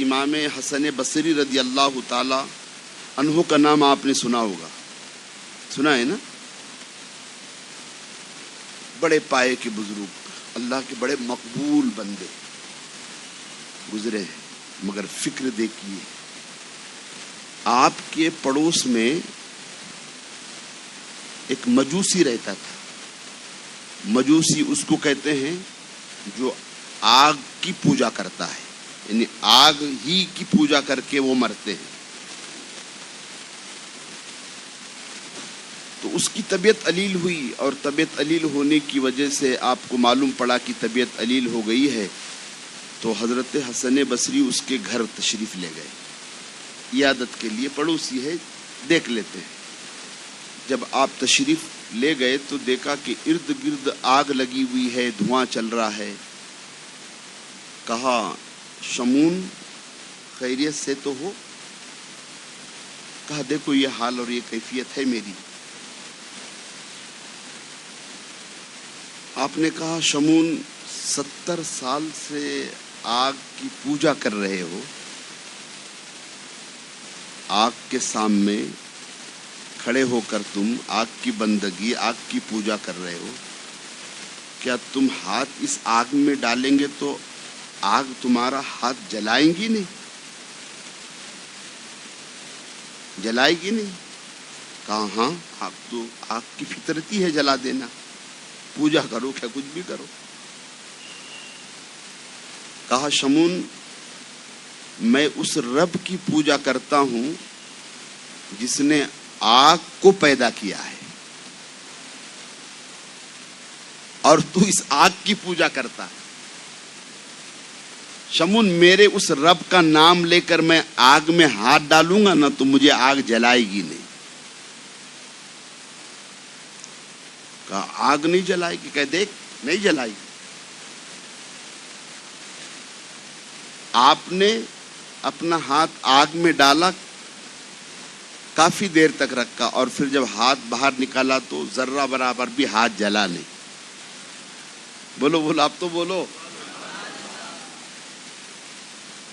امام حسن بصری رضی اللہ تعالی عنہ کا نام آپ نے سنا ہوگا، سنا ہے نا؟ بڑے پائے کے بزرگ، اللہ کے بڑے مقبول بندے گزرے ہیں، مگر فکر دیکھیے، آپ کے پڑوس میں ایک مجوسی رہتا تھا۔ مجوسی اس کو کہتے ہیں جو آگ کی پوجا کرتا ہے، یعنی آگ ہی کی پوجا کر کے وہ مرتے ہیں۔ تو اس کی طبیعت علیل ہوئی، اور طبیعت علیل ہونے کی وجہ سے آپ کو معلوم پڑا کہ طبیعت علیل ہو گئی ہے، تو حضرت حسن بصری اس کے گھر تشریف لے گئے عیادت کے لیے، پڑوسی ہے دیکھ لیتے ہیں۔ جب آپ تشریف لے گئے تو دیکھا کہ ارد گرد آگ لگی ہوئی ہے، دھواں چل رہا ہے۔ کہا شمون خیریت سے تو ہو؟ کہا دیکھو یہ حال اور یہ کیفیت ہے میری۔ آپ نے کہا شمون 70 سال سے آگ کی پوجا کر رہے ہو، آگ کے سامنے کھڑے ہو کر تم آگ کی بندگی، آگ کی پوجا کر رہے ہو، کیا تم ہاتھ اس آگ میں ڈالیں گے تو آگ تمہارا ہاتھ جلائیں گی نہیں؟ جلائے گی نہیں؟ کہا ہاں، آگ تو آگ کی فطرتی ہے جلا دینا، پوجا کرو کیا کچھ بھی کرو۔ کہا شمون میں اس رب کی پوجا کرتا ہوں جس نے آگ کو پیدا کیا ہے، اور تو اس آگ کی پوجا کرتا ہے۔ شمون میرے اس رب کا نام لے کر میں آگ میں ہاتھ ڈالوں گا نا تو مجھے آگ جلائے گی نہیں۔ کہا آگ نہیں جلائے گی؟ کہ دیکھ نہیں جلائے گی۔ آپ نے اپنا ہاتھ آگ میں ڈالا، کافی دیر تک رکھا، اور پھر جب ہاتھ باہر نکالا تو ذرہ برابر بھی ہاتھ جلا نہیں۔ بولو بولو، آپ تو بولو،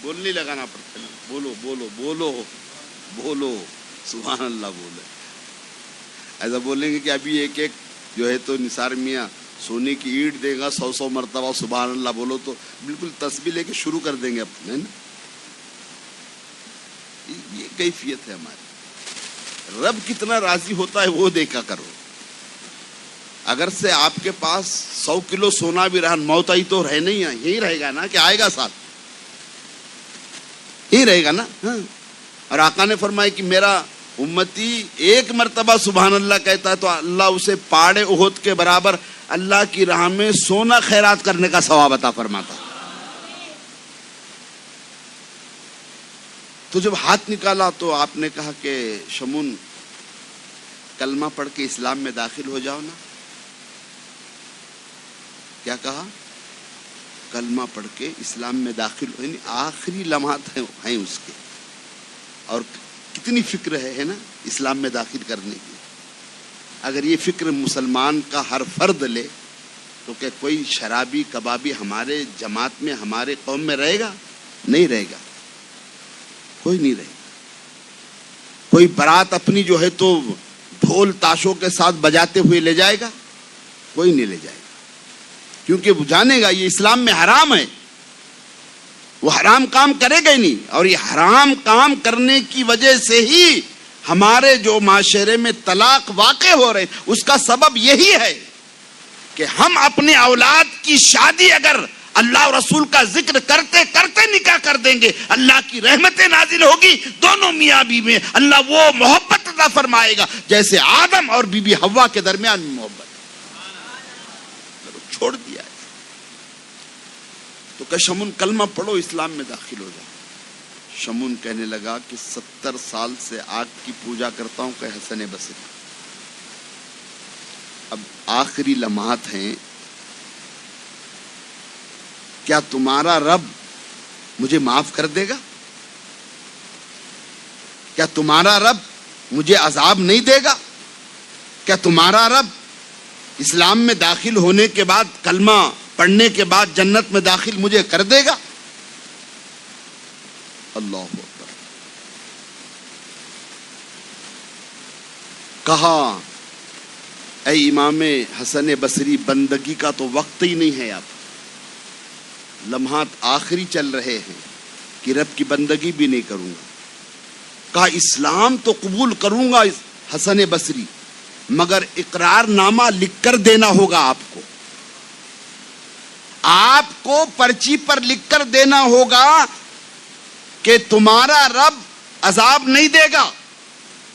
بولنے لگانا پڑتا ہے نا، بولو بولو بولو بولو، سبحان اللہ بولے۔ ایسا بولیں گے کہ ابھی ایک ایک جو ہے تو نثار میاں سونے کی اینٹ دے گا 100 مرتبہ سبحان اللہ بولو تو بالکل تسبیح لے کے شروع کر دیں گے اپنے نا۔ یہ کیفیت ہے ہماری۔ رب کتنا راضی ہوتا ہے وہ دیکھا کرو۔ اگر سے آپ کے پاس 100 کلو سونا بھی رہا، موت آئی تو رہ نہیں ہے، یہی رہے گا نا کہ آئے گا ساتھ، یہی رہے گا نا۔ اور آقا نے فرمایا کہ میرا امتی ایک مرتبہ سبحان اللہ کہتا ہے تو اللہ اسے پہاڑ احد کے برابر اللہ کی راہ میں سونا خیرات کرنے کا ثواب عطا فرماتا۔ تو جب ہاتھ نکالا تو آپ نے کہا کہ شمون کلمہ پڑھ کے اسلام میں داخل ہو جاؤ نا۔ کیا کہا؟ کلمہ پڑھ کے اسلام میں داخل ہو، یعنی آخری لمحات ہیں اس کے، اور کتنی فکر ہے نا اسلام میں داخل کرنے کی۔ اگر یہ فکر مسلمان کا ہر فرد لے تو کہ کوئی شرابی کبابی ہمارے جماعت میں، ہمارے قوم میں رہے گا؟ نہیں رہے گا، کوئی نہیں رہے گا۔ کوئی برات اپنی جو ہے تو ڈھول تاشوں کے ساتھ بجاتے ہوئے لے جائے گا؟ کوئی نہیں لے جائے گا، کیونکہ وہ جانے گا یہ اسلام میں حرام ہے، وہ حرام کام کرے گا ہی نہیں۔ اور یہ حرام کام کرنے کی وجہ سے ہی ہمارے جو معاشرے میں طلاق واقع ہو رہے، اس کا سبب یہی ہے کہ ہم اپنے اولاد کی شادی اگر اللہ اور رسول کا ذکر کرتے کرتے نکاح کر دیں گے، اللہ کی رحمتیں نازل ہوگی، دونوں میاں بیوی میں اللہ وہ محبت عطا فرمائے گا جیسے آدم اور بی بی حوا کے درمیان میں محبت چھوڑ دیا ہے۔ تو کہ شمون کلمہ پڑھو اسلام میں داخل ہو جاؤ۔ شمون کہنے لگا کہ 70 سال سے آگ کی پوجا کرتا ہوں کہ حسن بصری، اب آخری لمحات ہیں، کیا تمہارا رب مجھے معاف کر دے گا؟ کیا تمہارا رب مجھے عذاب نہیں دے گا؟ کیا تمہارا رب اسلام میں داخل ہونے کے بعد، کلمہ پڑھنے کے بعد جنت میں داخل مجھے کر دے گا؟ اللہ اکبر. کہا اے امام حسن بصری بندگی کا تو وقت ہی نہیں ہے، اب لمحات آخری چل رہے ہیں کہ رب کی بندگی بھی نہیں کروں گا. کہا اسلام تو قبول کروں گا حسن بصری، مگر اقرار نامہ لکھ کر دینا ہوگا آپ کو پرچی پر لکھ کر دینا ہوگا کہ تمہارا رب عذاب نہیں دے گا،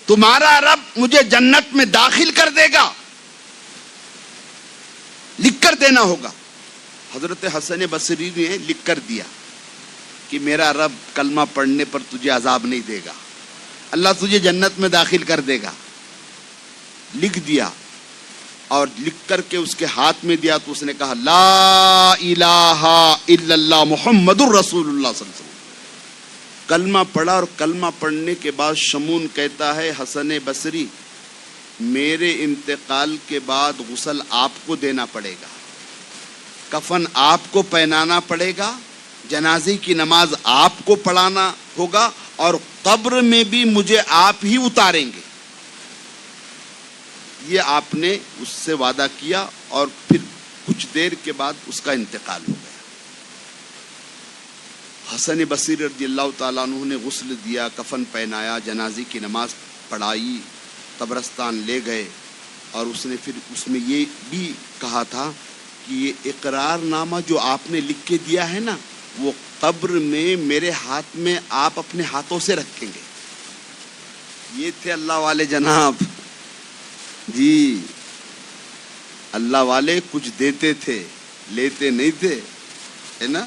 تمہارا رب مجھے جنت میں داخل کر دے گا، لکھ کر دینا ہوگا. حضرت حسن بصری نے لکھ کر دیا کہ میرا رب کلمہ پڑھنے پر تجھے عذاب نہیں دے گا، اللہ تجھے جنت میں داخل کر دے گا. لکھ دیا اور لکھ کر کے اس کے ہاتھ میں دیا تو اس نے کہا لا الہ الا اللہ محمد الرسول اللہ صلی اللہ علیہ وسلم. کلمہ پڑھا اور کلمہ پڑھنے کے بعد شمون کہتا ہے حسن بصری میرے انتقال کے بعد غسل آپ کو دینا پڑے گا، کفن آپ کو پہنانا پڑے گا، جنازے کی نماز آپ کو پڑھانا ہوگا، اور قبر میں بھی مجھے آپ ہی اتاریں گے. یہ آپ نے اس سے وعدہ کیا اور پھر کچھ دیر کے بعد اس کا انتقال ہو گیا. حسن بصری رضی اللہ تعالیٰ عنہ نے غسل دیا، کفن پہنایا، جنازے کی نماز پڑھائی، قبرستان لے گئے، اور اس نے پھر اس میں یہ بھی کہا تھا کہ یہ اقرار نامہ جو آپ نے لکھ کے دیا ہے نا، وہ قبر میں میرے ہاتھ میں آپ اپنے ہاتھوں سے رکھیں گے. یہ تھے اللہ والے جناب جی. اللہ والے کچھ دیتے تھے، لیتے نہیں تھے، ہے نا.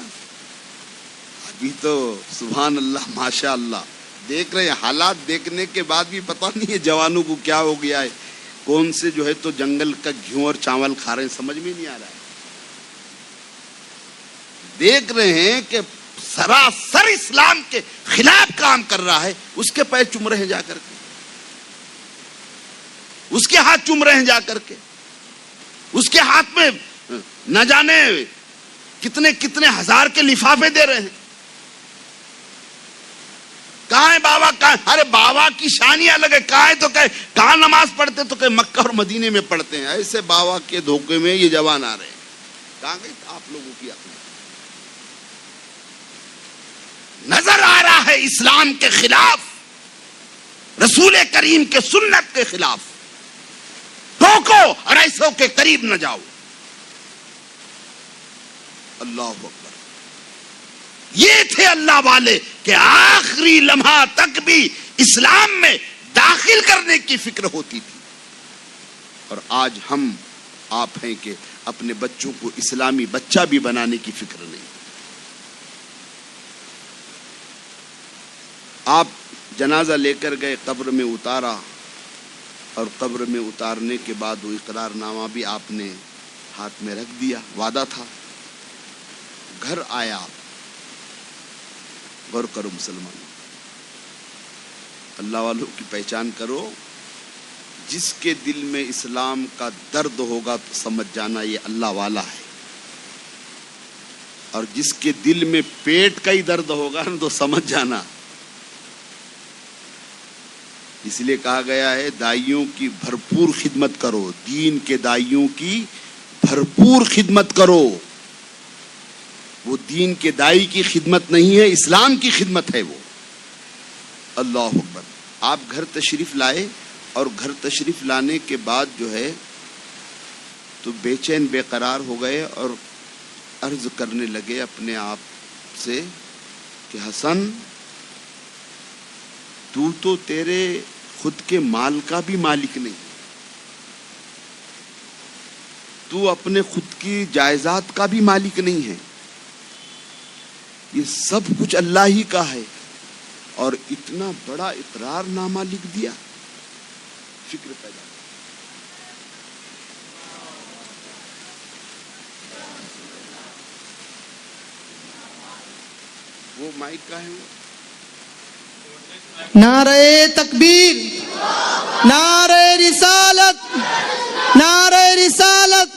ابھی تو سبحان اللہ ماشاء اللہ دیکھ رہے ہیں، حالات دیکھنے کے بعد بھی پتہ نہیں ہے جوانوں کو کیا ہو گیا ہے، کون سے جو ہے تو جنگل کا گھیوں اور چاول کھا رہے ہیں، سمجھ میں نہیں آ رہا ہے. دیکھ رہے ہیں کہ سراسر اسلام کے خلاف کام کر رہا ہے، اس کے پیر چوم رہے ہیں جا کر کے، اس کے ہاتھ چوم رہے ہیں جا کر کے، اس کے ہاتھ میں نہ جانے کتنے کتنے ہزار کے لفافے دے رہے ہیں. کہاں ہے بابا؟ کہاں؟ ارے بابا کی شان ہی الگ ہے. کہاں ہے تو کہ کہاں نماز پڑھتے تو کہ مکہ اور مدینے میں پڑھتے ہیں. ایسے بابا کے دھوکے میں یہ جوان آ رہے ہیں. کہاں گئی آپ لوگوں کی عقل؟ نظر آ رہا ہے اسلام کے خلاف، رسول کریم کے سنت کے خلاف. ٹوکو اور ایسوں کے قریب نہ جاؤ. اللہ اکبر. یہ تھے اللہ والے کہ آخری لمحہ تک بھی اسلام میں داخل کرنے کی فکر ہوتی تھی. اور آج ہم آپ ہیں کہ اپنے بچوں کو اسلامی بچہ بھی بنانے کی فکر نہیں. آپ جنازہ لے کر گئے، قبر میں اتارا، اور قبر میں اتارنے کے بعد وہ اقرار نامہ بھی آپ نے ہاتھ میں رکھ دیا، وعدہ تھا. گھر آیا آپ. غور کرو مسلمان، اللہ والوں کی پہچان کرو. جس کے دل میں اسلام کا درد ہوگا تو سمجھ جانا یہ اللہ والا ہے، اور جس کے دل میں پیٹ کا ہی درد ہوگا تو سمجھ جانا. اس لیے کہا گیا ہے دائیوں کی بھرپور خدمت کرو، دین کے دائیوں کی بھرپور خدمت کرو. وہ دین کے دائی کی خدمت نہیں ہے، اسلام کی خدمت ہے وہ. اللہ اکبر. آپ گھر تشریف لائے، اور گھر تشریف لانے کے بعد جو ہے تو بے چین بے قرار ہو گئے، اور عرض کرنے لگے اپنے آپ سے کہ حسن تو تیرے خود کے مال کا بھی مالک نہیں، تو اپنے خود کی جائیداد کا بھی مالک نہیں ہے، یہ سب کچھ اللہ ہی کا ہے، اور اتنا بڑا اقرار نامہ لکھ دیا. فکر پیدا. وہ مائک کا ہے وہ. نعرہ تکبیر، نعرہ رسالت، نعرہ رسالت.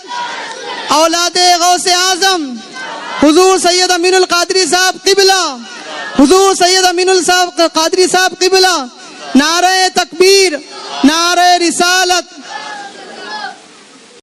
اولاد غوث اعظم حضور سید امین القادری صاحب قبلہ، حضور سید امین الصاحب قادری صاحب قبلہ، نعرہ تکبیر، نعرہ رسالت.